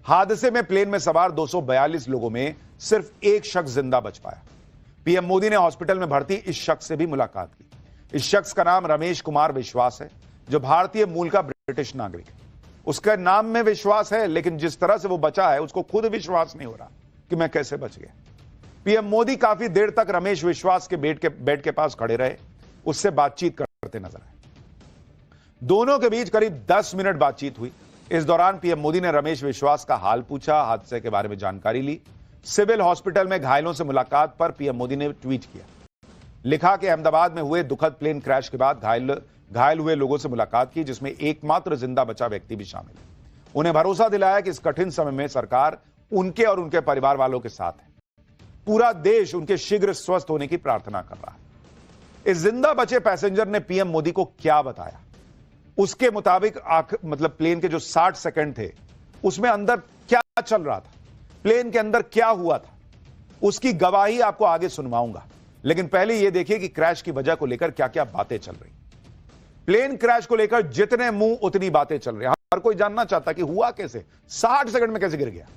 हादसे में प्लेन में सवार 242 लोगों में सिर्फ एक शख्स जिंदा बच पाया। पीएम मोदी ने हॉस्पिटल में भर्ती इस शख्स से भी मुलाकात की। इस शख्स का नाम रमेश कुमार विश्वास है, जो भारतीय मूल का ब्रिटिश नागरिक है। उसका नाम में विश्वास है, लेकिन जिस तरह से वो बचा है उसको खुद विश्वास नहीं हो रहा कि मैं कैसे बच गया। पीएम मोदी काफी देर तक रमेश विश्वास के बेड के पास खड़े रहे, उससे बातचीत करते नजर आए। दोनों के बीच करीब 10 मिनट बातचीत हुई। इस दौरान पीएम मोदी ने रमेश विश्वास का हाल पूछा, हादसे के बारे में जानकारी ली। सिविल हॉस्पिटल में घायलों से मुलाकात पर पीएम मोदी ने ट्वीट किया, लिखा कि अहमदाबाद में हुए दुखद प्लेन क्रैश के बाद घायल हुए लोगों से मुलाकात की, जिसमें एकमात्र जिंदा बचा व्यक्ति भी शामिल है। उन्हें भरोसा दिलाया कि इस कठिन समय में सरकार उनके और उनके परिवार वालों के साथ है। पूरा देश उनके शीघ्र स्वस्थ होने की प्रार्थना कर रहा है। इस जिंदा बचे पैसेंजर ने पीएम मोदी को क्या बताया, उसके मुताबिक प्लेन के जो 60 सेकंड थे उसमें अंदर क्या चल रहा था, प्लेन के अंदर क्या हुआ था, उसकी गवाही आपको आगे सुनवाऊंगा। लेकिन पहले यह देखिए कि क्रैश की वजह को लेकर क्या क्या बातें चल रही। प्लेन क्रैश को लेकर जितने मुंह उतनी बातें चल रही। हर कोई जानना चाहता कि हुआ कैसे, 60 सेकंड में कैसे गिर गया,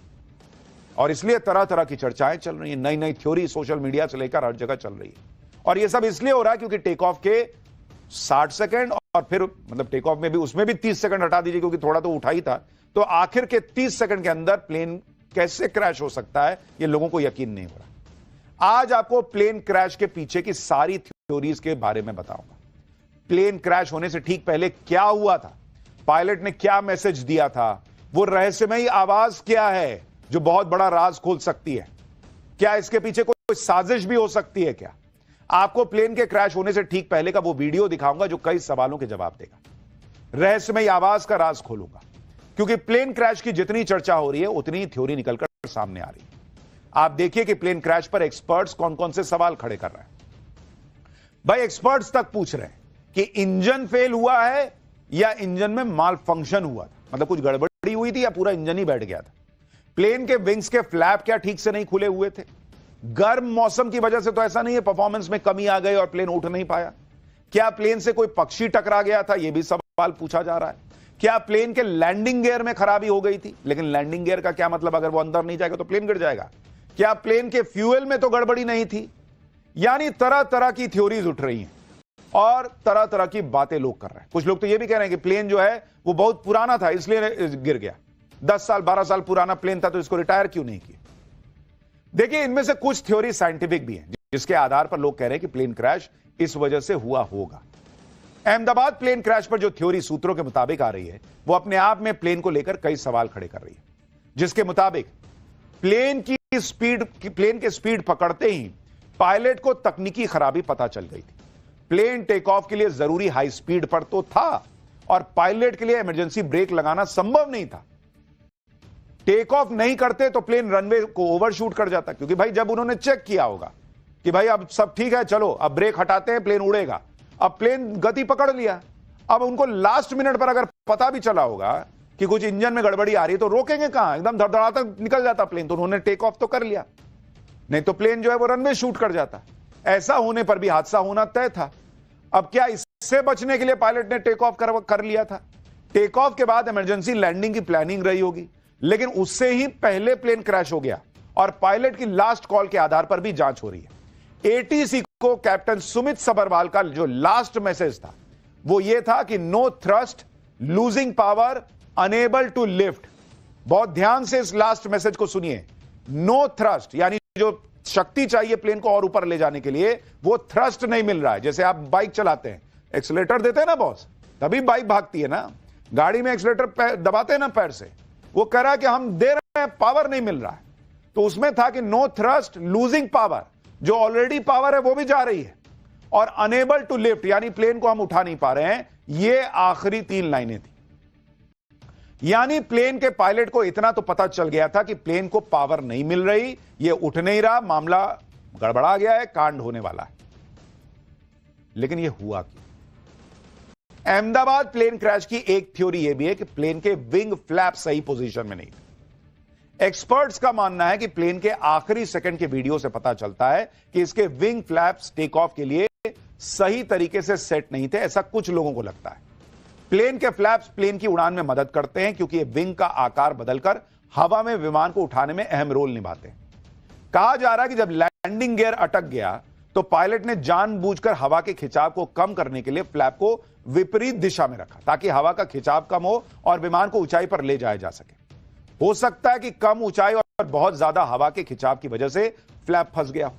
और इसलिए तरह तरह की चर्चाएं चल रही हैं। नई नई थ्योरी सोशल मीडिया से लेकर हर जगह चल रही है। और यह सब इसलिए हो रहा है क्योंकि टेक ऑफ के 60 सेकंड और फिर टेक ऑफ में भी, उसमें भी 30 सेकंड हटा दीजिए क्योंकि थोड़ा तो उठा ही था, तो आखिर के 30 सेकंड के अंदर प्लेन कैसे क्रैश हो सकता है, यह लोगों को यकीन नहीं हो रहा। आज आपको प्लेन क्रैश के पीछे की सारी थ्योरीज के बारे में बताऊंगा। प्लेन क्रैश होने से ठीक पहले क्या हुआ था, पायलट ने क्या मैसेज दिया था, वो रहस्यमयी आवाज क्या है जो बहुत बड़ा राज खोल सकती है, क्या इसके पीछे कोई साजिश भी हो सकती है क्या। आपको प्लेन के क्रैश होने से ठीक पहले का वो वीडियो दिखाऊंगा जो कई सवालों के जवाब देगा। रहस्यमयी आवाज का राज खोलूंगा, क्योंकि प्लेन क्रैश की जितनी चर्चा हो रही है उतनी ही थ्योरी निकलकर सामने आ रही है। आप देखिए कि प्लेन क्रैश पर एक्सपर्ट्स कौन कौन से सवाल खड़े कर रहे हैं। भाई एक्सपर्ट्स तक पूछ रहे हैं कि इंजन फेल हुआ है या इंजन में माल फंक्शन हुआ था, मतलब कुछ गड़बड़ी हुई थी या पूरा इंजन ही बैठ गया था। प्लेन के विंग्स के फ्लैप क्या ठीक से नहीं खुले हुए थे? गर्म मौसम की वजह से तो ऐसा नहीं है परफॉर्मेंस में कमी आ गई और प्लेन उठ नहीं पाया? क्या प्लेन से कोई पक्षी टकरा गया था? यह भी सवाल पूछा जा रहा है। क्या प्लेन के लैंडिंग गियर में खराबी हो गई थी? लेकिन लैंडिंग गियर का क्या मतलब, अगर वो अंदर नहीं जाएगा तो प्लेन गिर जाएगा। क्या प्लेन के फ्यूल में तो गड़बड़ी नहीं थी? यानी तरह तरह की थ्योरीज उठ रही हैं और तरह तरह की बातें लोग कर रहे हैं। कुछ लोग तो यह भी कह रहे हैं कि प्लेन जो है वो बहुत पुराना था इसलिए गिर गया, 10 साल 12 साल पुराना प्लेन था तो इसको रिटायर क्यों नहीं किया। देखिए, इनमें से कुछ थ्योरी साइंटिफिक भी है जिसके आधार पर लोग कह रहे हैं कि प्लेन क्रैश इस वजह से हुआ होगा। अहमदाबाद प्लेन क्रैश पर जो थ्योरी सूत्रों के मुताबिक आ रही है वो अपने आप में प्लेन को लेकर कई सवाल खड़े कर रही है, जिसके मुताबिक प्लेन के स्पीड पकड़ते ही पायलट को तकनीकी खराबी पता चल गई थी। प्लेन टेक ऑफ के लिए जरूरी हाई स्पीड पर तो था और पायलट के लिए इमरजेंसी ब्रेक लगाना संभव नहीं था। टेक ऑफ नहीं करते तो प्लेन रनवे को ओवरशूट कर जाता, क्योंकि भाई जब उन्होंने चेक किया होगा कि भाई अब सब ठीक है, चलो अब ब्रेक हटाते हैं, प्लेन उड़ेगा। अब प्लेन गति पकड़ लिया, अब उनको लास्ट मिनट पर अगर पता भी चला होगा कि कुछ इंजन में गड़बड़ी आ रही है तो रोकेंगे कहां, एकदम धड़धड़ाता निकल जाता प्लेन। तो उन्होंने टेक ऑफ तो कर लिया, नहीं तो प्लेन जो है वो रनवे शूट कर जाता। ऐसा होने पर भी हादसा होना तय था। अब क्या इससे बचने के लिए पायलट ने टेक ऑफ कर लिया था? टेक ऑफ के बाद इमरजेंसी लैंडिंग की प्लानिंग रही होगी, लेकिन उससे ही पहले प्लेन क्रैश हो गया और पायलट की लास्ट कॉल के आधार पर भी जांच हो रही है। एटीसी को कैप्टन सुमित सबरवाल का जो लास्ट मैसेज था वो ये था कि no thrust, losing power, unable to lift. बहुत ध्यान से इस लास्ट मैसेज को सुनिए। नो थ्रस्ट यानी जो शक्ति चाहिए प्लेन को और ऊपर ले जाने के लिए वो थ्रस्ट नहीं मिल रहा है। जैसे आप बाइक चलाते हैं, एक्सीलरेटर देते हैं ना बॉस, तभी बाइक भागती है ना। गाड़ी में एक्सीलरेटर दबाते हैं ना पैर से, वो कह रहा है कि हम दे रहे हैं, पावर नहीं मिल रहा है। तो उसमें था कि नो थ्रस्ट, लूजिंग पावर, जो ऑलरेडी पावर है वो भी जा रही है, और अनेबल टू लिफ्ट यानी प्लेन को हम उठा नहीं पा रहे हैं। ये आखिरी 3 लाइनें थी। यानी प्लेन के पायलट को इतना तो पता चल गया था कि प्लेन को पावर नहीं मिल रही, ये उठ नहीं रहा, मामला गड़बड़ा गया है, कांड होने वाला है। लेकिन ये हुआ क्यों? अहमदाबाद प्लेन क्रैश की एक थ्योरी यह भी है कि प्लेन के विंग फ्लैप सही पोजीशन में नहीं थे। एक्सपर्ट्स का मानना है कि प्लेन के आखिरी सेकंड के वीडियो से पता चलता है कि इसके विंग फ्लैप्स टेक ऑफ के लिए सही तरीके से सेट नहीं थे, ऐसा कुछ लोगों को लगता है। प्लेन के फ्लैप्स प्लेन की उड़ान में मदद करते हैं क्योंकि ये विंग का आकार बदलकर हवा में विमान को उठाने में अहम रोल निभाते हैं। कहा जा रहा है कि जब लैंडिंग गियर अटक गया तो पायलट ने जानबूझकर हवा के खिंचाव को कम करने के लिए फ्लैप को विपरीत दिशा में रखा ताकि हवा का खिंचाव कम हो और विमान को ऊंचाई पर ले जाया जा सके। हो सकता है कि कम ऊंचाई और बहुत ज्यादा हवा के खिंचाव की वजह से फ्लैप फंस गया हो।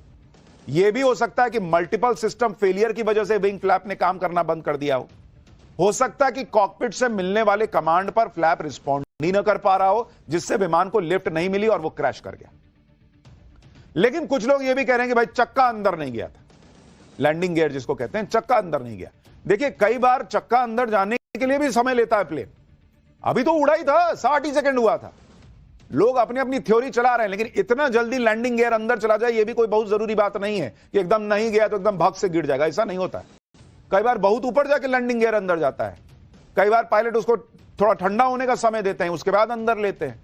यह भी हो सकता है कि मल्टीपल सिस्टम फेलियर की वजह से विंग फ्लैप ने काम करना बंद कर दिया हो सकता है कि कॉकपिट से मिलने वाले कमांड पर फ्लैप रिस्पॉन्ड ही न कर पा रहा हो, जिससे विमान को लिफ्ट नहीं मिली और वो क्रैश कर गया। लेकिन कुछ लोग ये भी कह रहे हैं कि भाई चक्का अंदर नहीं गया था, लैंडिंग गियर जिसको कहते हैं, चक्का अंदर नहीं गया। देखिए कई बार चक्का अंदर जाने के लिए भी समय लेता है प्लेन। अभी तो उड़ा ही था, 60 ही सेकंड हुआ था। लोग अपनी अपनी थ्योरी चला रहे हैं, लेकिन इतना जल्दी लैंडिंग गियर अंदर चला जाए ये भी कोई बहुत जरूरी बात नहीं है कि एकदम नहीं गया तो एकदम भग से गिर जाएगा, ऐसा नहीं होता है। कई बार बहुत ऊपर जाके लैंडिंग गियर अंदर जाता है। कई बार पायलट उसको थोड़ा ठंडा होने का समय देते हैं, उसके बाद अंदर लेते हैं।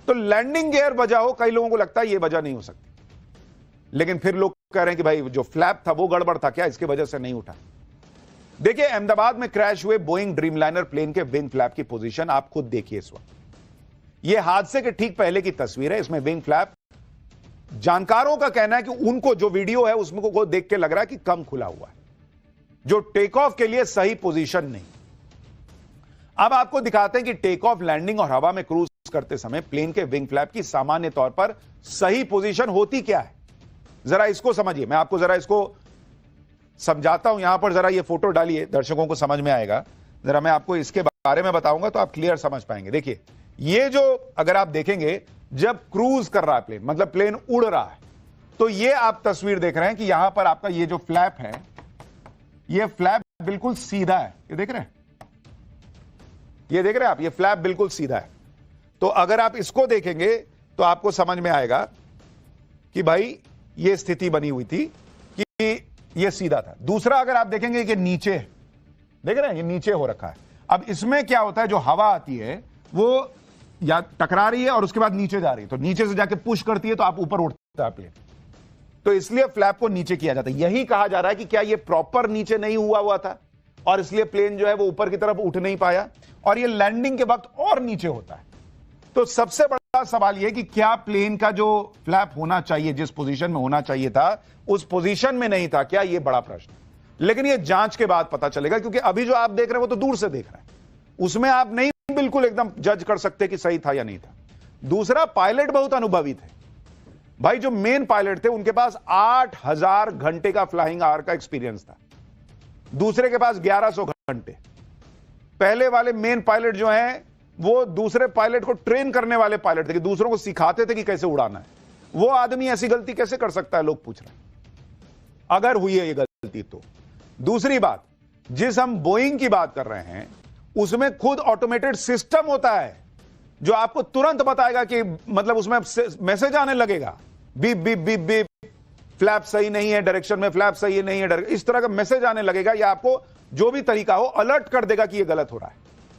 तो लैंडिंग गियर वजह हो, कई लोगों को लगता है ये वजह नहीं हो सकती, लेकिन फिर लोग कह रहे हैं कि भाई जो फ्लैप था वो गड़बड़ था क्या, इसकी वजह से नहीं उठा। देखिए अहमदाबाद में क्रैश हुए बोइंग ड्रीमलाइनर प्लेन के विंग फ्लैप की पोजीशन आप खुद देखिए इस वक्त। यह हादसे के ठीक पहले की तस्वीर है। इसमें विंग फ्लैप, जानकारों का कहना है कि उनको जो वीडियो है उसमें को देख के लग रहा है कि कम खुला हुआ है, जो टेक ऑफ के लिए सही पोजीशन नहीं। अब आपको दिखाते हैं कि टेक ऑफ, लैंडिंग और हवा में क्रूज करते समय प्लेन के विंग फ्लैप की सामान्य तौर पर सही पोजीशन होती क्या है। जरा इसको समझिए, मैं आपको जरा इसको समझाता हूं। यहां पर जरा ये फोटो डालिए, दर्शकों को समझ में आएगा। जरा मैं आपको इसके बारे में बताऊंगा तो आप क्लियर समझ पाएंगे। देखिए ये जो अगर आप देखेंगे जब क्रूज कर रहा है प्लेन, मतलब प्लेन उड़ रहा है, तो ये आप तस्वीर देख रहे हैं कि यहां पर आपका ये जो फ्लैप है, ये फ्लैप बिल्कुल सीधा है। ये देख रहे हैं, ये देख रहे हैं आप, ये फ्लैप बिल्कुल सीधा है। तो अगर आप इसको देखेंगे तो आपको समझ में आएगा कि भाई ये स्थिति बनी हुई थी कि ये सीधा था। दूसरा अगर आप देखेंगे कि नीचे, देख रहे हैं ये नीचे हो रखा है। अब इसमें क्या होता है, जो हवा आती है वो या टकरा रही है और उसके बाद नीचे जा रही है, तो नीचे से जाके पुश करती है तो आप ऊपर उठता है प्लेन, तो इसलिए फ्लैप को नीचे किया जाता है। यही कहा जा रहा है कि क्या ये प्रॉपर नीचे नहीं हुआ था और इसलिए प्लेन जो है वो ऊपर की तरफ उठ नहीं पाया और ये लैंडिंग के वक्त और नीचे होता है। तो सबसे बड़ा सवाल यह कि क्या प्लेन का जो फ्लैप होना चाहिए, जिस पोजीशन में होना चाहिए था, उस पोजीशन में नहीं था क्या, यह बड़ा प्रश्न। लेकिन यह जांच के बाद पता चलेगा, क्योंकि अभी जो आप देख रहे हैं वो तो दूर से देख रहे हैं, उसमें आप नहीं बिल्कुल एकदम जज कर सकते कि सही था या नहीं था। दूसरा, पायलट बहुत अनुभवी थे भाई। जो मेन पायलट थे उनके पास 8000 घंटे का फ्लाइंग आवर का एक्सपीरियंस था, दूसरे के पास 1100 घंटे। पहले वाले मेन पायलट जो हैं वो दूसरे पायलट को ट्रेन करने वाले पायलट थे, कि दूसरों को सिखाते थे कि कैसे उड़ाना है। वो आदमी ऐसी गलती कैसे कर सकता है, लोग पूछ रहे हैं, अगर हुई है ये गलती तो। दूसरी बात, जिस हम बोइंग की बात कर रहे हैं उसमें खुद ऑटोमेटेड सिस्टम होता है जो आपको तुरंत बताएगा कि मतलब उसमें मैसेज आने लगेगा, beep beep beep beep, flap सही नहीं है डायरेक्शन में, फ्लैप सही नहीं है, इस तरह का मैसेज आने लगेगा, या आपको जो भी तरीका हो अलर्ट कर देगा कि यह गलत हो रहा है।